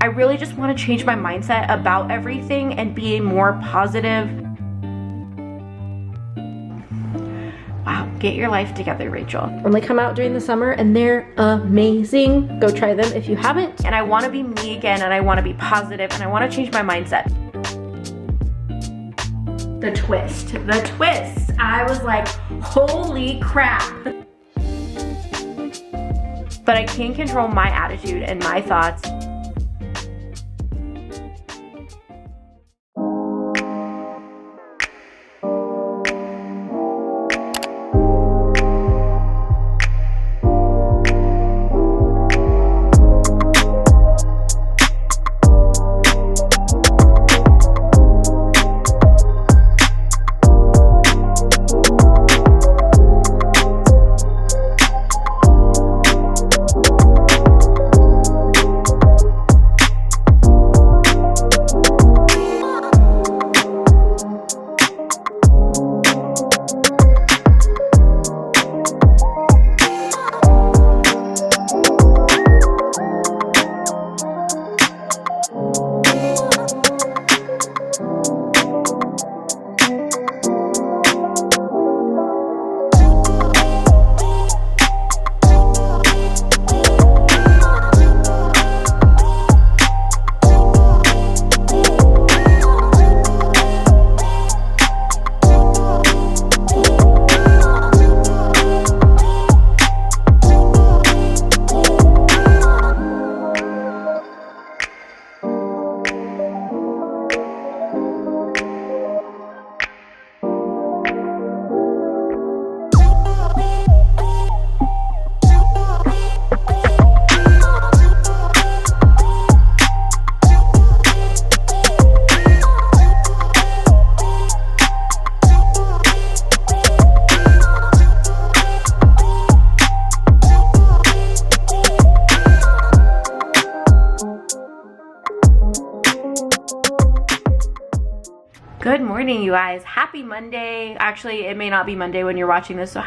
I really just want to change my mindset about everything and be a more positive. Wow, get your life together, Rachel. Only come out during the summer and they're amazing. Go try them if you haven't. And I want to be me again, and I want to be positive, and I want to change my mindset. The twist. I was like, holy crap. But I can control my attitude and my thoughts. Good morning, you guys. Happy Monday. Actually, it may not be Monday when you're watching this, so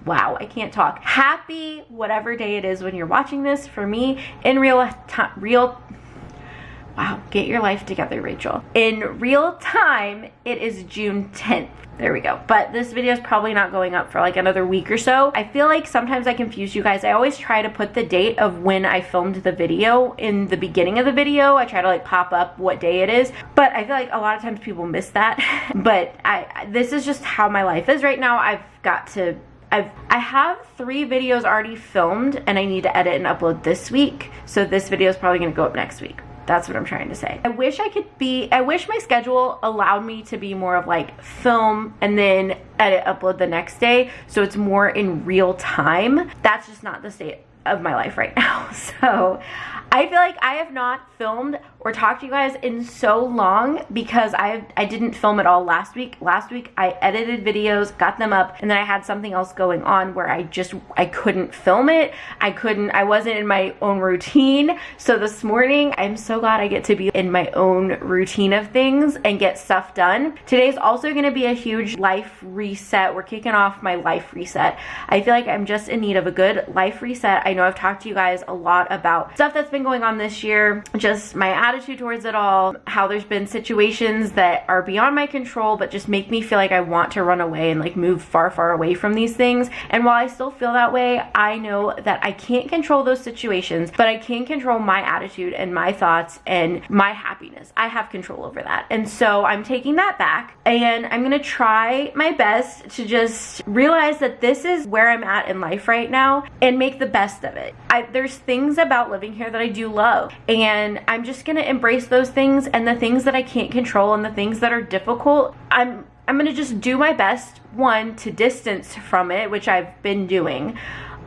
wow, I can't talk. Happy whatever day it is when you're watching this. For me, in wow, get your life together, Rachel. In real time, it is June 10th. There we go. But this video is probably not going up for like another week or so. I feel like sometimes I confuse you guys. I always try to put the date of when I filmed the video in the beginning of the video. I try to like pop up what day it is, but I feel like a lot of times people miss that. But this is just how my life is right now. I have 3 videos already filmed and I need to edit and upload this week. So this video is probably gonna go up next week. That's what I'm trying to say. I wish my schedule allowed me to be more of like film and then edit, upload the next day. So it's more in real time. That's just not the state of my life right now. So I feel like I have not filmed or talked to you guys in so long because I didn't film at all last week. Last week I edited videos, got them up, and then I had something else going on where I couldn't film it. I wasn't in my own routine. So this morning, I'm so glad I get to be in my own routine of things and get stuff done. Today's also gonna be a huge life reset. We're kicking off my life reset. I feel like I'm just in need of a good life reset. I know I've talked to you guys a lot about stuff that's been going on this year, just my attitude towards it all, how there's been situations that are beyond my control but just make me feel like I want to run away and like move far, far away from these things. And while I still feel that way, I know that I can't control those situations, but I can control my attitude and my thoughts and my happiness. I have control over that. And so I'm taking that back and I'm gonna try my best to just realize that this is where I'm at in life right now and make the best of it. There's things about living here that I do love, and I'm just gonna embrace those things, and the things that I can't control and the things that are difficult, I'm gonna just do my best, one, to distance from it, which I've been doing,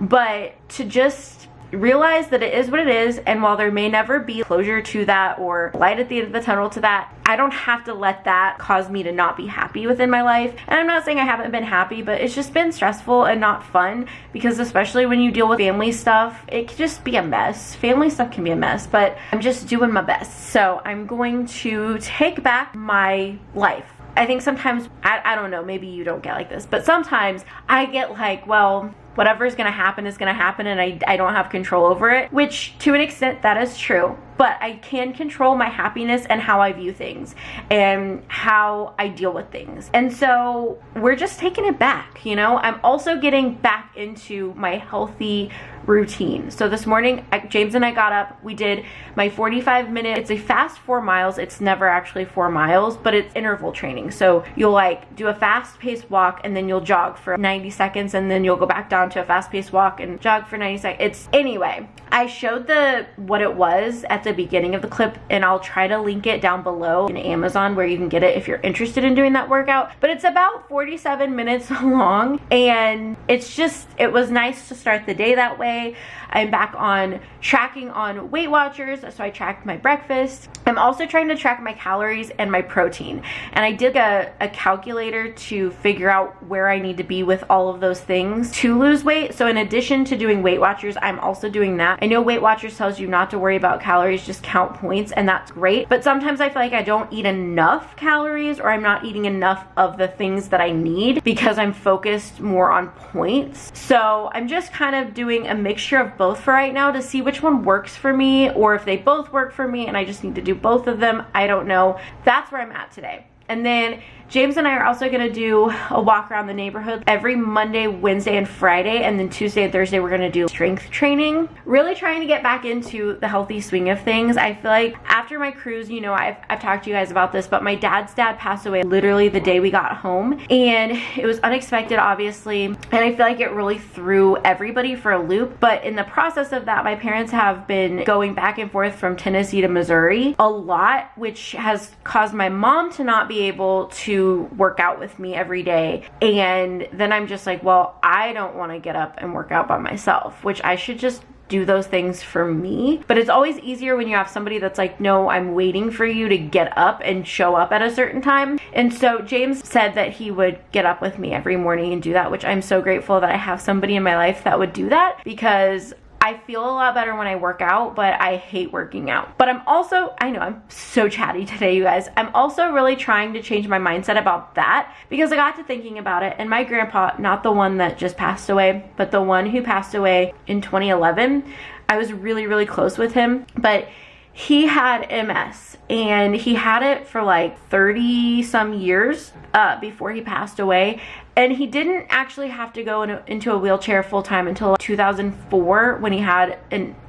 but to just realize that it is what it is. And while there may never be closure to that or light at the end of the tunnel to that, I don't have to let that cause me to not be happy within my life. And I'm not saying I haven't been happy, but it's just been stressful and not fun, because especially when you deal with family stuff, it can just be a mess. Family stuff can be a mess, but I'm just doing my best. So I'm going to take back my life. I think sometimes, I don't know, maybe you don't get like this, but sometimes I get like, well, whatever's gonna happen is gonna happen, and I don't have control over it, which to an extent that is true. But I can control my happiness and how I view things and how I deal with things. And so we're just taking it back, you know? I'm also getting back into my healthy routine. So this morning, James and I got up, we did my 45-minute, it's a fast 4 miles. It's never actually 4 miles, but it's interval training. So you'll like do a fast-paced walk and then you'll jog for 90 seconds and then you'll go back down to a fast-paced walk and jog for 90 seconds. Anyway, I showed what it was at the beginning of the clip, and I'll try to link it down below in Amazon where you can get it if you're interested in doing that workout. But it's about 47 minutes long, and it was nice to start the day that way. I'm back on tracking on Weight Watchers, so I tracked my breakfast. I'm also trying to track my calories and my protein, and I did a calculator to figure out where I need to be with all of those things to lose weight. So in addition to doing Weight Watchers, I'm also doing that. I know Weight Watchers tells you not to worry about calories, just count points, and that's great. But sometimes I feel like I don't eat enough calories, or I'm not eating enough of the things that I need because I'm focused more on points. So I'm just kind of doing a mixture of both for right now to see which one works for me, or if they both work for me and I just need to do both of them. I don't know. That's where I'm at today. And then James and I are also going to do a walk around the neighborhood every Monday, Wednesday, and Friday. And then Tuesday and Thursday, we're going to do strength training. Really trying to get back into the healthy swing of things. I feel like after my cruise, you know, I've talked to you guys about this, but my dad's dad passed away literally the day we got home. And it was unexpected, obviously. And I feel like it really threw everybody for a loop. But in the process of that, my parents have been going back and forth from Tennessee to Missouri a lot, which has caused my mom to not be able to work out with me every day. And then I'm just like, well, I don't want to get up and work out by myself, which I should just do those things for me. But it's always easier when you have somebody that's like, no, I'm waiting for you to get up and show up at a certain time. And so James said that he would get up with me every morning and do that, which I'm so grateful that I have somebody in my life that would do that, because I feel a lot better when I work out, but I hate working out. But I know I'm so chatty today, you guys. I'm also really trying to change my mindset about that, because I got to thinking about it, and my grandpa, not the one that just passed away, but the one who passed away in 2011, I was really, really close with him, but he had MS, and he had it for like 30 some years before he passed away. And he didn't actually have to go into a wheelchair full time until 2004 when he had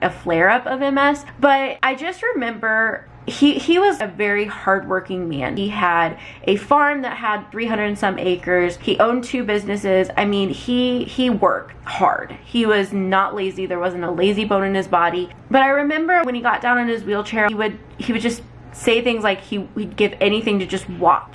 a flare-up of MS. But I just remember he was a very hardworking man. He had a farm that had 300 and some acres. He owned 2 businesses. I mean, he worked hard. He was not lazy. There wasn't a lazy bone in his body. But I remember when he got down in his wheelchair, he would just say things like he'd give anything to just walk,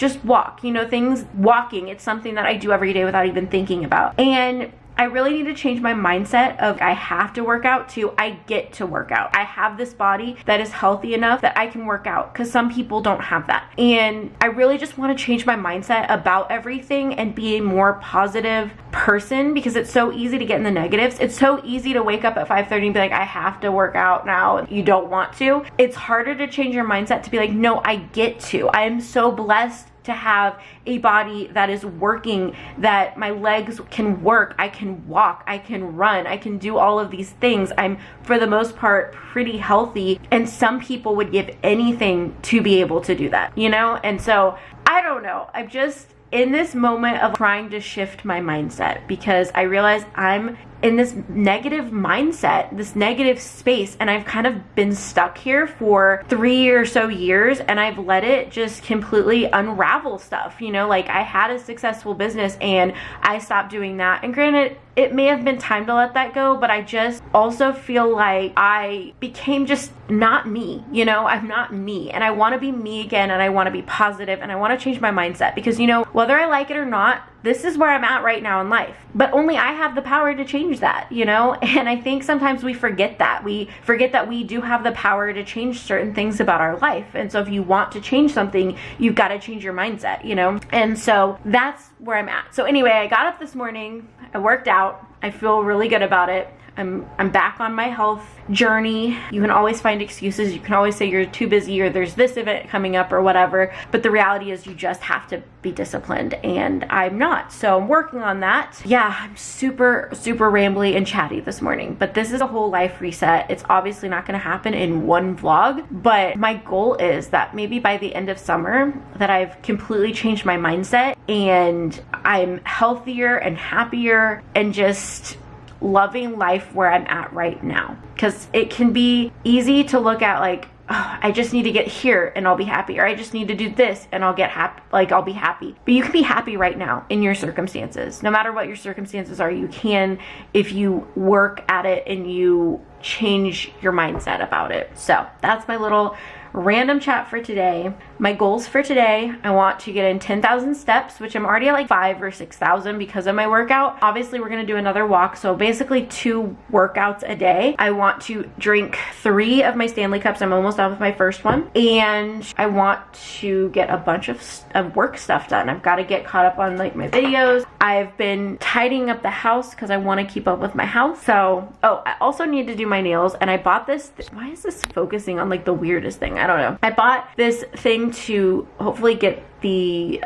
you know, walking. It's something that I do every day without even thinking about. And I really need to change my mindset of I have to work out to I get to work out. I have this body that is healthy enough that I can work out, because some people don't have that. And I really just want to change my mindset about everything and be a more positive person, because it's so easy to get in the negatives. It's so easy to wake up at 5:30 and be like, I have to work out now. You don't want to. It's harder to change your mindset to be like, no, I get to. I am so blessed to have a body that is working, that my legs can work, I can walk, I can run, I can do all of these things. I'm, for the most part, pretty healthy, and some people would give anything to be able to do that, you know? And so, I don't know, I'm just in this moment of trying to shift my mindset, because I realize I'm in this negative mindset, this negative space, and I've kind of been stuck here for 3 or so years, and I've let it just completely unravel stuff, you know? Like, I had a successful business and I stopped doing that, and granted, it may have been time to let that go, but I just also feel like I became just not me, you know? I'm not me, and I want to be me again, and I want to be positive, and I want to change my mindset, because, you know, whether I like it or not, this is where I'm at right now in life. But only I have the power to change that, you know? And I think sometimes we forget that. We forget that we do have the power to change certain things about our life. And so if you want to change something, you've got to change your mindset, you know? And so that's where I'm at. So anyway, I got up this morning, I worked out, I feel really good about it. I'm back on my health journey. You can always find excuses. You can always say you're too busy or there's this event coming up or whatever. But the reality is you just have to be disciplined, and I'm not. So I'm working on that. Yeah, I'm super, super rambly and chatty this morning, but this is a whole life reset. It's obviously not gonna happen in one vlog, but my goal is that maybe by the end of summer that I've completely changed my mindset and I'm healthier and happier and just loving life where I'm at right now. Because it can be easy to look at like, oh, I just need to get here and I'll be happy, or I just need to do this and I'll get happy, like I'll be happy. But you can be happy right now in your circumstances. No matter what your circumstances are, you can if you work at it and you change your mindset about it. So that's my little random chat for today. My goals for today, I want to get in 10,000 steps, which I'm already at like 5,000 or 6,000 because of my workout. Obviously, we're gonna do another walk, so basically 2 workouts a day. I want to drink 3 of my Stanley Cups. I'm almost done with my first one. And I want to get a bunch of work stuff done. I've got to get caught up on like my videos. I've been tidying up the house because I want to keep up with my house. So, oh, I also need to do my nails, and I bought this. Why is this focusing on like the weirdest thing? I don't know. I bought this thing to hopefully get the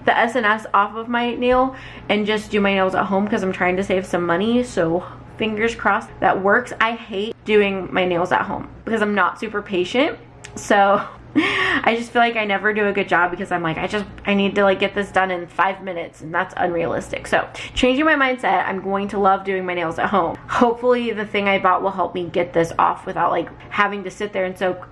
the SNS off of my nail and just do my nails at home because I'm trying to save some money. So fingers crossed that works. I hate doing my nails at home because I'm not super patient. So I just feel like I never do a good job because I'm like, I need to like get this done in 5 minutes, and that's unrealistic. So changing my mindset, I'm going to love doing my nails at home. Hopefully the thing I bought will help me get this off without like having to sit there and soak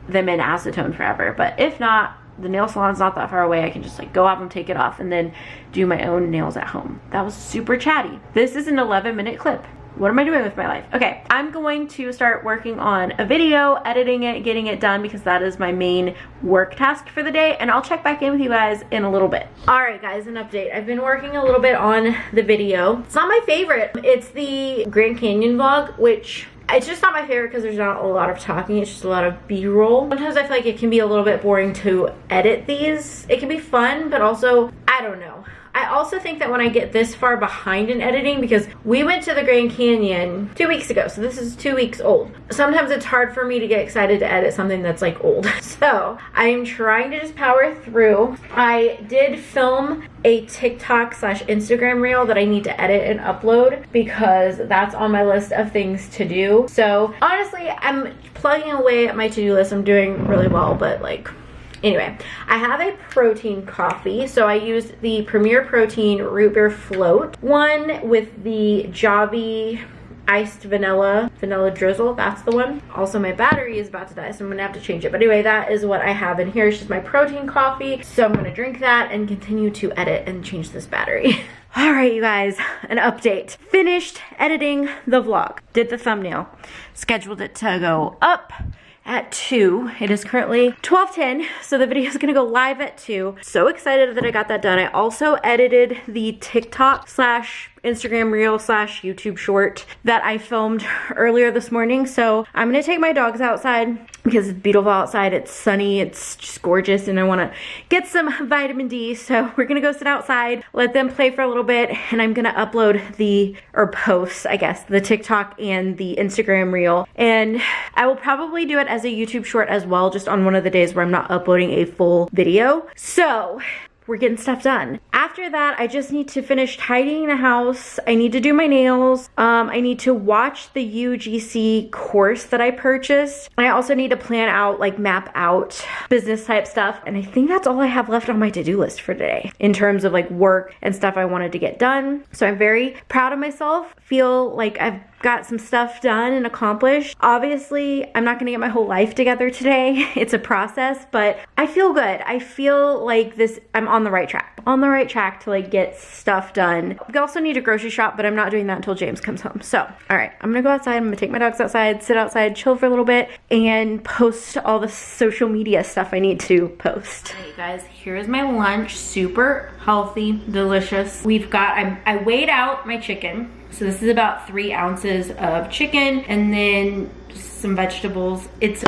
them in acetone forever. But if not, the nail salon's not that far away. I can just like go have them take it off and then do my own nails at home. That was super chatty. This is an 11-minute clip. What am I doing with my life? Okay, I'm going to start working on a video, editing it, getting it done, because that is my main work task for the day, and I'll check back in with you guys in a little bit. All right, guys, an update. I've been working a little bit on the video. It's not my favorite. It's the Grand Canyon vlog, which it's just not my favorite because there's not a lot of talking. It's just a lot of B-roll. Sometimes I feel like it can be a little bit boring to edit these. It can be fun, but also, I don't know. I also think that when I get this far behind in editing, because we went to the Grand Canyon 2 weeks ago, so this is 2 weeks old. Sometimes it's hard for me to get excited to edit something that's like old. So I'm trying to just power through. I did film a TikTok / Instagram reel that I need to edit and upload because that's on my list of things to do. So honestly, I'm plugging away at my to-do list. I'm doing really well, but like, anyway, I have a protein coffee. So I used the Premier Protein Root Beer Float one with the Javi iced vanilla drizzle. That's the one. Also, my battery is about to die, so I'm gonna have to change it. But anyway, that is what I have in here. It's just my protein coffee. So I'm gonna drink that and continue to edit and change this battery. All right, you guys, an update. Finished editing the vlog. Did the thumbnail. Scheduled it to go up at 2. It is currently 12:10, so the video is gonna go live at 2. So excited that I got that done. I also edited the TikTok / Instagram reel / YouTube short that I filmed earlier this morning. So I'm gonna take my dogs outside because it's beautiful outside. It's sunny, it's just gorgeous, and I wanna get some vitamin D. So we're gonna go sit outside, let them play for a little bit, and I'm gonna upload post, I guess, the TikTok and the Instagram reel. And I will probably do it as a YouTube short as well, just on one of the days where I'm not uploading a full video. So we're getting stuff done. After that, I just need to finish tidying the house. I need to do my nails. I need to watch the UGC course that I purchased. I also need to plan out, like map out business type stuff. And I think that's all I have left on my to-do list for today in terms of like work and stuff I wanted to get done. So I'm very proud of myself. Feel like I've got some stuff done and accomplished. Obviously, I'm not gonna get my whole life together today. It's a process, but I feel good. I feel like I'm on the right track. On the right track to like get stuff done. We also need a grocery shop, but I'm not doing that until James comes home. So, all right, I'm gonna go outside. I'm gonna take my dogs outside, sit outside, chill for a little bit, and post all the social media stuff I need to post. All right, guys, here's my lunch. Super healthy, delicious. I weighed out my chicken. So this is about 3 ounces of chicken and then some vegetables. It's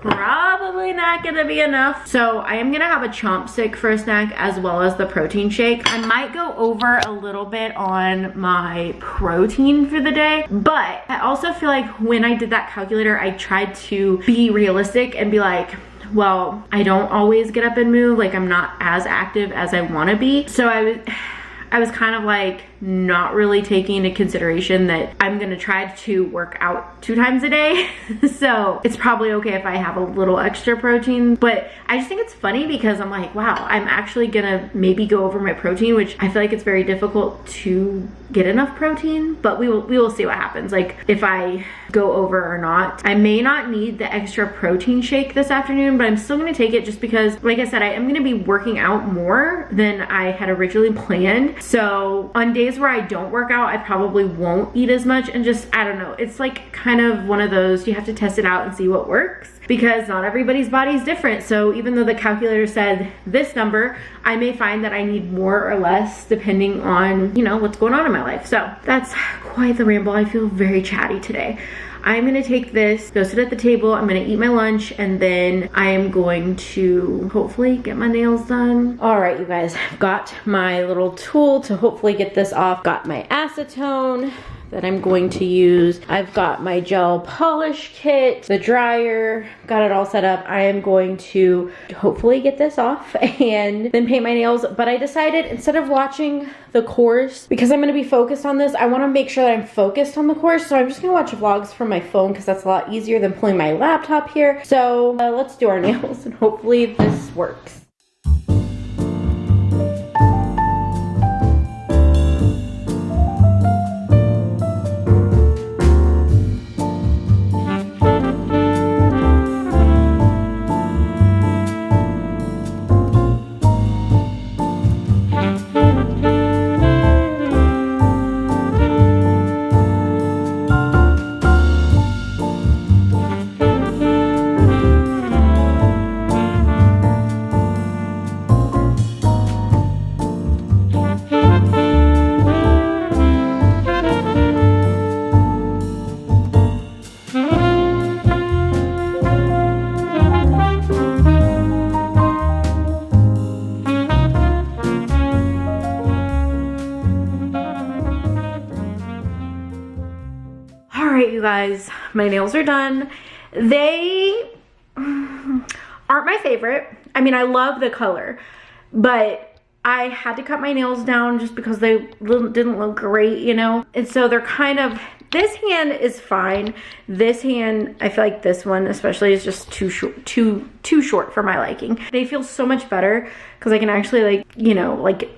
probably not gonna be enough. So I am gonna have a chomp stick for a snack as well as the protein shake. I might go over a little bit on my protein for the day, but I also feel like when I did that calculator, I tried to be realistic and be like, well, I don't always get up and move. Like, I'm not as active as I wanna be. So I was kind of like not really taking into consideration that I'm gonna try to work out 2 times a day. So it's probably okay if I have a little extra protein, but I just think it's funny because I'm like, wow, I'm actually gonna maybe go over my protein, which I feel like it's very difficult to get enough protein, but we will see what happens. Like if I go over or not. I may not need the extra protein shake this afternoon, but I'm still gonna take it just because, like I said, I am gonna be working out more than I had originally planned. So on days where I don't work out, I probably won't eat as much, and just, I don't know, it's like kind of one of those, you have to test it out and see what works, because not everybody's body is different. So even though the calculator said this number, I may find that I need more or less depending on, you know, what's going on in my life. So that's quite the ramble. I feel very chatty today. I'm gonna take this, go sit at the table, I'm gonna eat my lunch, and then I am going to hopefully get my nails done. All right, you guys, I've got my little tool to hopefully get this off. Got my acetone that I'm going to use. I've got my gel polish kit, the dryer, got it all set up. I am going to hopefully get this off and then paint my nails. But I decided, instead of watching the course, because I'm gonna be focused on this, I wanna make sure that I'm focused on the course. So I'm just gonna watch vlogs from my phone because that's a lot easier than pulling my laptop here. So let's do our nails and hopefully this works. You guys, my nails are done. They aren't my favorite. I mean, I love the color, but I had to cut my nails down just because they didn't look great, you know? And so they're kind of, this hand is fine. This hand, I feel like this one especially is just too short for my liking. They feel so much better because I can actually, like, you know, like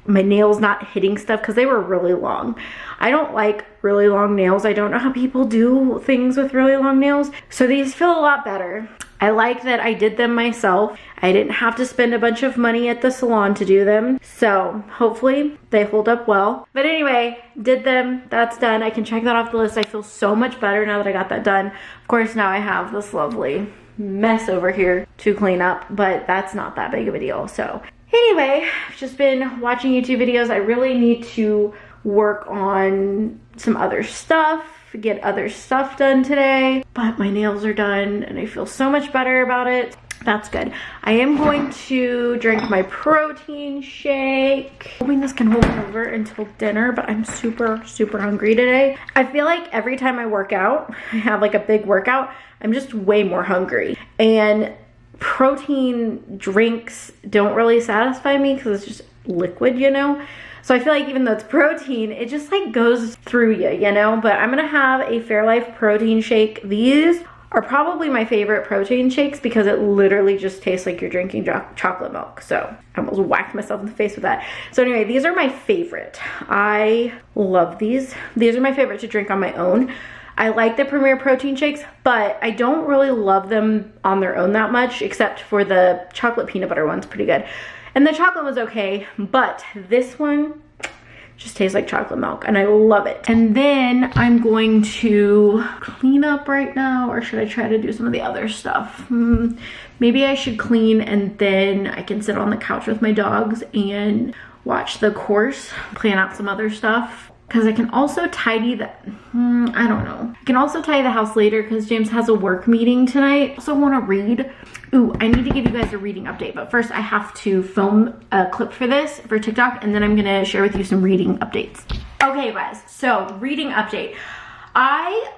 my nails not hitting stuff, because they were really long. I don't like really long nails. I don't know how people do things with really long nails. So these feel a lot better. I like that I did them myself. I didn't have to spend a bunch of money at the salon to do them. So hopefully they hold up well. But anyway, did them, that's done. I can check that off the list. I feel so much better now that I got that done. Of course, now I have this lovely mess over here to clean up, but that's not that big of a deal. So anyway, I've just been watching YouTube videos. I really need to work on some other stuff, get other stuff done today, but my nails are done and I feel so much better about it. That's good. I am going to drink my protein shake. Hoping this can hold over until dinner, but I'm super hungry today. I feel like every time I work out, I have like a big workout, I'm just way more hungry. And protein drinks don't really satisfy me because it's just liquid, you know? So I feel like even though it's protein, it just like goes through you know? But I'm gonna have a Fairlife protein shake. These are probably my favorite protein shakes because it literally just tastes like you're drinking chocolate milk. So I almost whacked myself in the face with that. So anyway, these are my favorite. I love these. These are my favorite to drink on my own. I like the Premier protein shakes, but I don't really love them on their own that much, except for the chocolate peanut butter one's pretty good. And the chocolate was okay, but this one just tastes like chocolate milk and I love it. And then I'm going to clean up right now, or should I try to do some of the other stuff? Maybe I should clean and then I can sit on the couch with my dogs and watch the course, plan out some other stuff. because I can also tidy the, I don't know. I can also tidy the house later because James has a work meeting tonight. I also want to read. Ooh, I need to give you guys a reading update, but first I have to film a clip for this for TikTok, and then I'm gonna share with you some reading updates. Okay guys, so reading update. I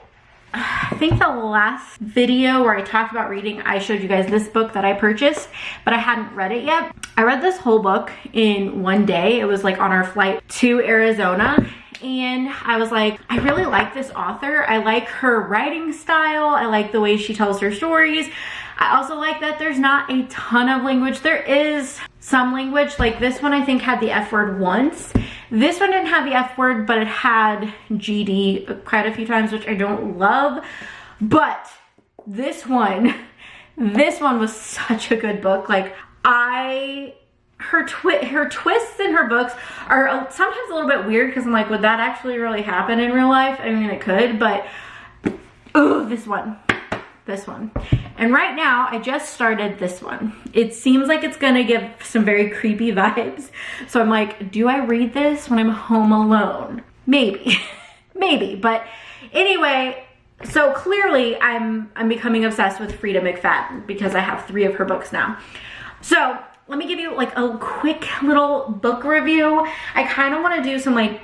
think the last video where I talked about reading, I showed you guys this book that I purchased, but I hadn't read it yet. I read this whole book in one day. It was like on our flight to Arizona. And I was like, I really like this author. I like her writing style. I like the way she tells her stories. I also like that there's not a ton of language. There is some language, like this one I think had the F word once. This one didn't have the F word, but it had GD quite a few times, which I don't love. But this one was such a good book. Like her twists in her books are sometimes a little bit weird because I'm like, would that actually really happen in real life? I mean, it could, but oh, this one. And right now I just started this one. It seems like it's gonna give some very creepy vibes. So I'm like, do I read this when I'm home alone? Maybe, maybe. But anyway, so clearly I'm becoming obsessed with Frida McFadden because I have 3 of her books now. So let me give you like a quick little book review. I kind of want to do some like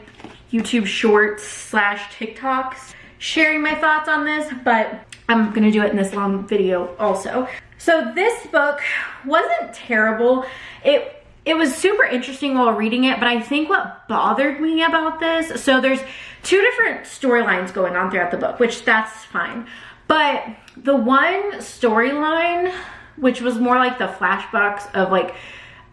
YouTube shorts / TikToks sharing my thoughts on this, but I'm gonna do it in this long video also. So this book wasn't terrible. It was super interesting while reading it, but I think what bothered me about this, so there's 2 different storylines going on throughout the book, which that's fine. But the one storyline, which was more like the flashbacks of like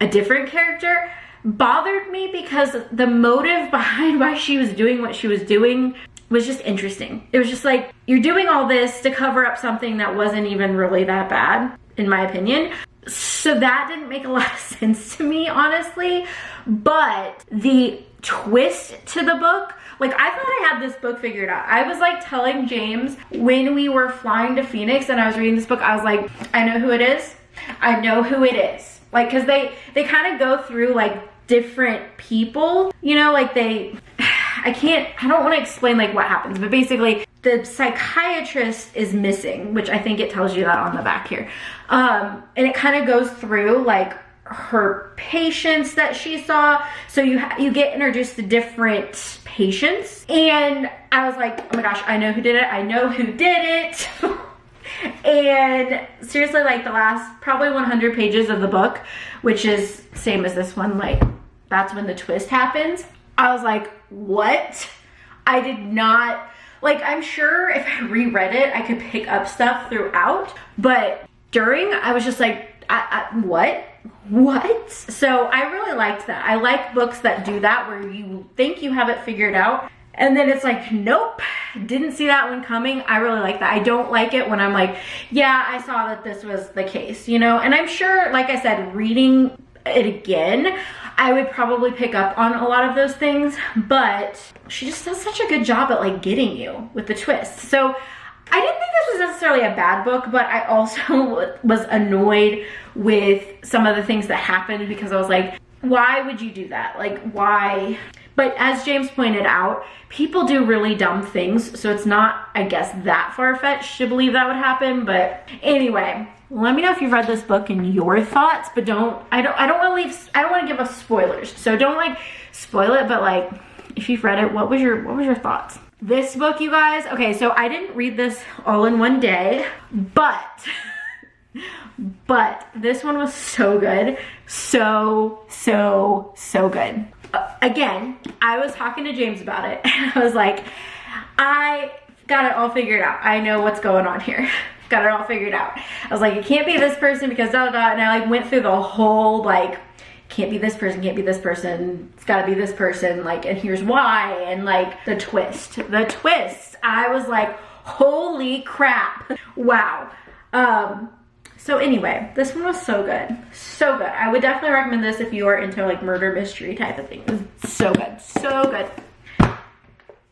a different character, bothered me because the motive behind why she was doing what she was doing was just interesting. It was just like, you're doing all this to cover up something that wasn't even really that bad, in my opinion. So that didn't make a lot of sense to me, honestly. But the twist to the book, like I thought I had this book figured out. I was like telling James when we were flying to Phoenix and I was reading this book, I was like, I know who it is. I know who it is. Like, cause they kind of go through like different people, you know, like I don't want to explain like what happens, but basically the psychiatrist is missing, which I think it tells you that on the back here. And it kind of goes through like her patients that she saw. So you get introduced to different patients. And I was like, oh my gosh, I know who did it. I know who did it. And seriously, like the last probably 100 pages of the book, which is same as this one, like that's when the twist happens. I was like, what? I did not, like, I'm sure if I reread it, I could pick up stuff throughout, but during, I was just like, what? So I really liked that. I like books that do that, where you think you have it figured out, and then it's like, nope, didn't see that one coming. I really like that. I don't like it when I'm like, yeah, I saw that this was the case, you know? And I'm sure, like I said, reading it again, I would probably pick up on a lot of those things, but she just does such a good job at like getting you with the twist. So I didn't think this was necessarily a bad book, but I also was annoyed with some of the things that happened because I was like, why would you do that? Like, why? But as James pointed out, people do really dumb things, so it's not, I guess, that far-fetched to believe that would happen. But anyway, let me know if you've read this book and your thoughts, but I don't want to give us spoilers. So don't like spoil it, but like if you've read it, what was your thoughts? This book, you guys, okay, so I didn't read this all in one day, but this one was so good. So good. Again, I was talking to James about it and I was like, I got it all figured out. I know what's going on here. Got it all figured out. I was like, it can't be this person because da da da, and I like went through the whole like, can't be this person, can't be this person, it's gotta be this person, like, and here's why, and like the twist. I was like, holy crap, wow. So anyway, this one was so good, so good. I would definitely recommend this if you are into like murder mystery type of thing. It was so good, so good.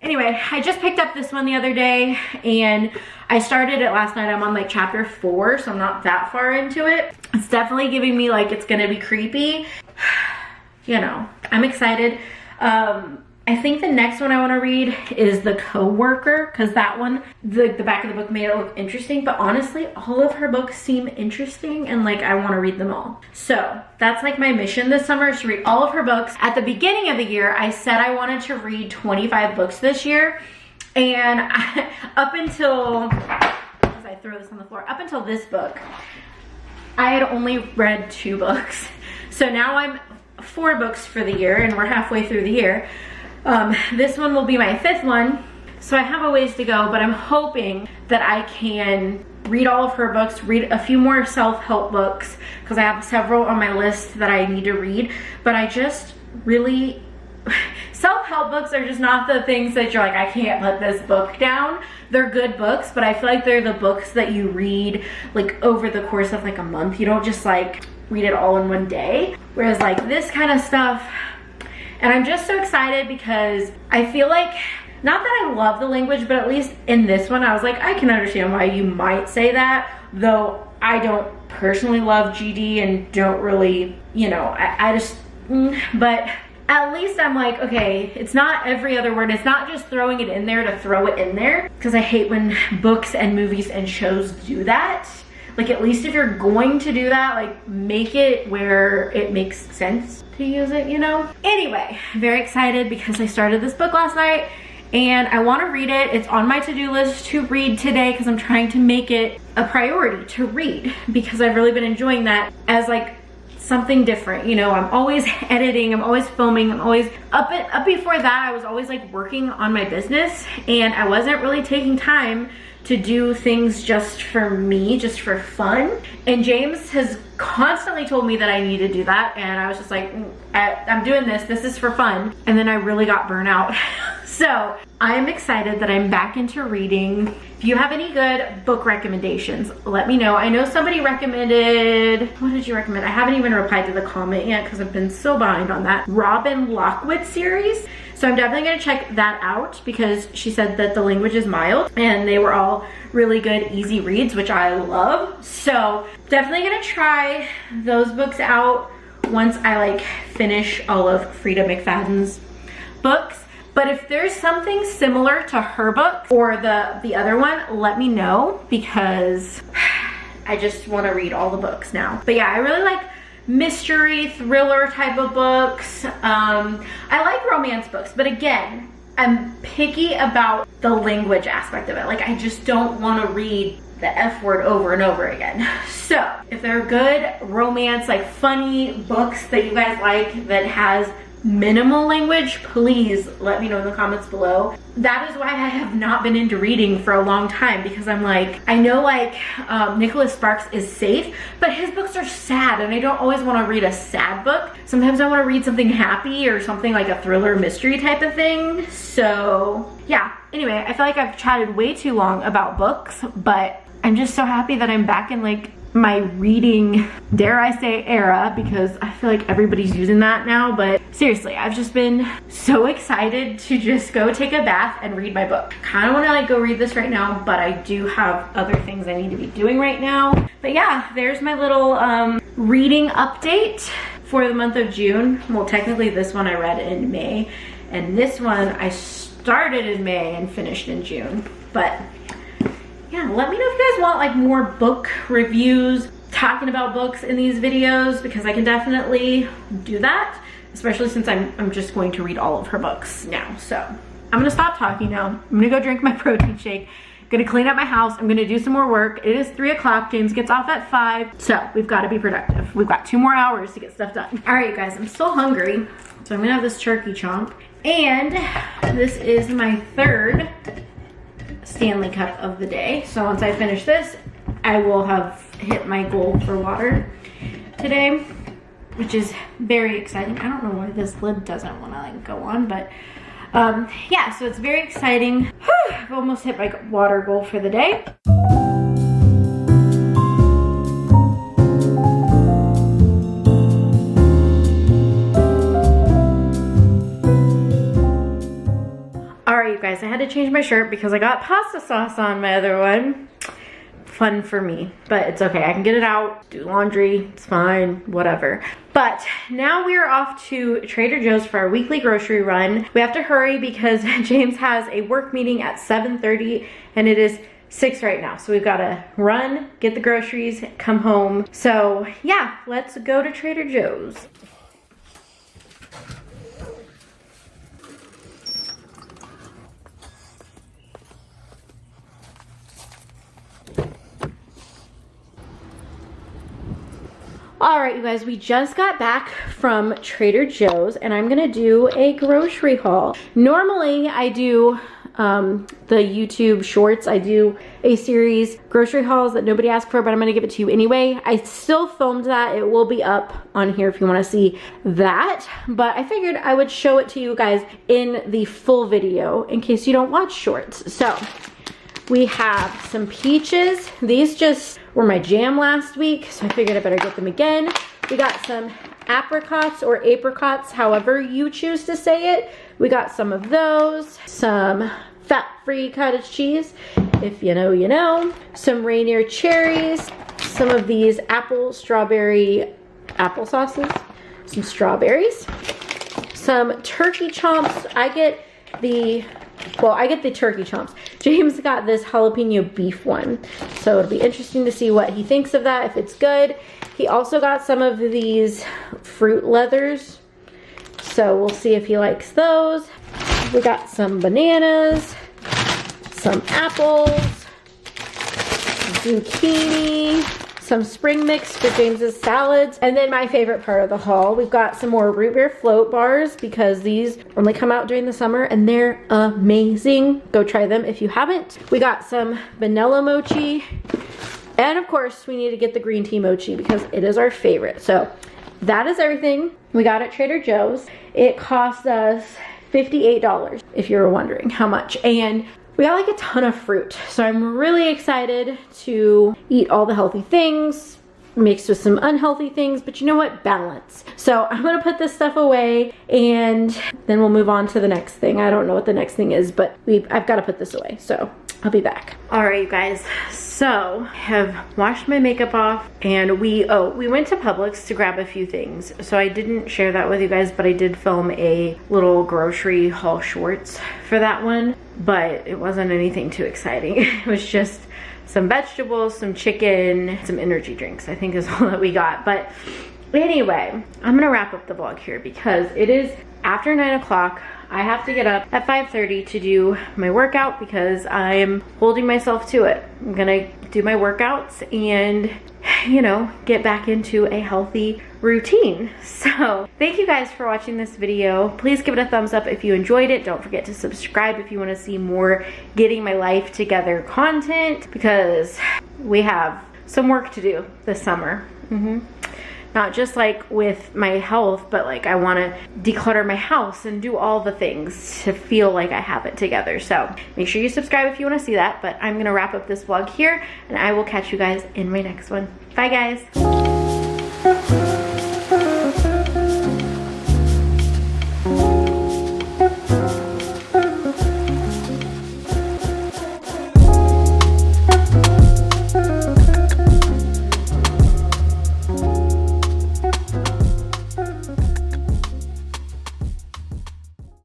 Anyway, I just picked up this one the other day and I started it last night. I'm on like chapter 4, so I'm not that far into it. It's definitely giving me like it's gonna be creepy. You know, I'm excited. I I think the next one I want to read is The Coworker, because that one, the back of the book made it look interesting, but honestly, all of her books seem interesting and like I want to read them all. So that's like my mission this summer, is to read all of her books. At the beginning of the year, I said I wanted to read 25 books this year, and up until, as I throw this on the floor, up until this book, I had only read 2 books. So now I'm 4 books for the year, and we're halfway through the year. This one will be my 5th one, so I have a ways to go, but I'm hoping that I can read all of her books, read a few more self-help books, because I have several on my list that I need to read, but I just really, self-help books are just not the things that you're like, I can't put this book down. They're good books, but I feel like they're the books that you read like over the course of like a month. You don't just like read it all in one day. Whereas like this kind of stuff, and I'm just so excited because I feel like, not that I love the language, but at least in this one, I was like, I can understand why you might say that, though I don't personally love GD and don't really, you know, I just, but at least I'm like, okay, it's not every other word. It's not just throwing it in there to throw it in there, because I hate when books and movies and shows do that. Like, at least if you're going to do that, like, make it where it makes sense to use it, you know? Anyway, very excited because I started this book last night and I want to read it. It's on my to-do list to read today because I'm trying to make it a priority to read, because I've really been enjoying that as like something different. You know, I'm always editing, I'm always filming, I'm always up before that I was always like working on my business, and I wasn't really taking time to do things just for me, just for fun. And James has constantly told me that I need to do that, and I was just like, I'm doing this is for fun. And then I really got burnt out. So I'm excited that I'm back into reading. If you have any good book recommendations, let me know. I know somebody recommended, what did you recommend? I haven't even replied to the comment yet because I've been so behind on that. Robin Lockwood series. So I'm definitely gonna check that out because she said that the language is mild and they were all really good, easy reads, which I love. So definitely gonna try those books out once I like finish all of Frida McFadden's books. But if there's something similar to her book or the other one, let me know, because I just want to read all the books now. But yeah, I really like mystery, thriller type of books. I like romance books, but again, I'm picky about the language aspect of it. Like, I just don't want to read the F word over and over again. So if there are good romance, like funny books that you guys like that has minimal language, please let me know in the comments below. That is why I have not been into reading for a long time, because I'm like, I know like Nicholas Sparks is safe, but his books are sad and I don't always want to read a sad book. Sometimes I want to read something happy or something like a thriller mystery type of thing. So yeah, anyway, I feel like I've chatted way too long about books, but I'm just so happy that I'm back in like my reading, dare I say, era, because I feel like everybody's using that now. But seriously, I've just been so excited to just go take a bath and read my book. Kind of want to like go read this right now, but I do have other things I need to be doing right now. But yeah, there's my little reading update for the month of June. Well, technically this one I read in May, and this one I started in May and finished in June. But yeah, let me know if you guys want like more book reviews, talking about books in these videos, because I can definitely do that, especially since I'm just going to read all of her books now. So I'm gonna stop talking now. I'm gonna go drink my protein shake, gonna clean up my house, I'm gonna do some more work. It is 3 o'clock, James gets off at 5, so we've gotta be productive. We've got 2 more hours to get stuff done. All right, you guys, I'm still hungry, so I'm gonna have this turkey chomp. And this is my 3rd Stanley Cup of the day. So once I finish this, I will have hit my goal for water today, which is very exciting. I don't know why this lid doesn't want to like go on, but yeah, so it's very exciting. Whew, I've almost hit my water goal for the day. Guys, I had to change my shirt because I got pasta sauce on my other one. fun for me, but it's okay. I can get it out, do laundry, it's fine, whatever. But now we are off to Trader Joe's for our weekly grocery run. We have to hurry because James has a work meeting at 7:30 and it is 6 right now. So we've got to run, get the groceries, come home. So yeah, let's go to Trader Joe's. All right, you guys, we just got back from Trader Joe's and I'm gonna do a grocery haul. Normally I do the YouTube shorts. I do a series, grocery hauls that nobody asked for, but I'm gonna give it to you anyway. I still filmed that. It will be up on here if you wanna see that, but I figured I would show it to you guys in the full video in case you don't watch shorts. So we have some peaches. These just were my jam last week, so I figured I better get them again. We got some apricots or apricots, however you choose to say it. We got some of those, some fat-free cottage cheese, if you know, you know. Some Rainier cherries, some of these apple strawberry applesauces, some strawberries, some turkey chomps. I get the turkey chomps. James got this jalapeno beef one. So it'll be interesting to see what he thinks of that, if it's good. He also got some of these fruit leathers. So we'll see if he likes those. We got some bananas, some apples, zucchini, some spring mix for James's salads, and then my favorite part of the haul, we've got some more root beer float bars because these only come out during the summer and they're amazing. Go try them if you haven't. We got some vanilla mochi, and of course we need to get the green tea mochi because it is our favorite. So that is everything we got at Trader Joe's. It cost us $58 if you were wondering how much, and we got like a ton of fruit. So I'm really excited to eat all the healthy things mixed with some unhealthy things, but you know what? Balance. So I'm gonna put this stuff away and then we'll move on to the next thing. I don't know what the next thing is, but I've got to put this away. So I'll be back. All right, you guys. So I have washed my makeup off and we went to Publix to grab a few things. So I didn't share that with you guys, but I did film a little grocery haul shorts for that one, but it wasn't anything too exciting. It was just some vegetables, some chicken, some energy drinks, I think is all that we got. But anyway, I'm gonna wrap up the vlog here because it is after 9 o'clock. I have to get up at 5:30 to do my workout because I'm holding myself to it. I'm gonna do my workouts and, you know, get back into a healthy routine. So thank you guys for watching this video. Please give it a thumbs up if you enjoyed it. Don't forget to subscribe if you want to see more getting my life together content because we have some work to do this summer. Not just like with my health, but like I want to declutter my house and do all the things to feel like I have it together. So make sure you subscribe if you want to see that. But I'm going to wrap up this vlog here and I will catch you guys in my next one. Bye guys.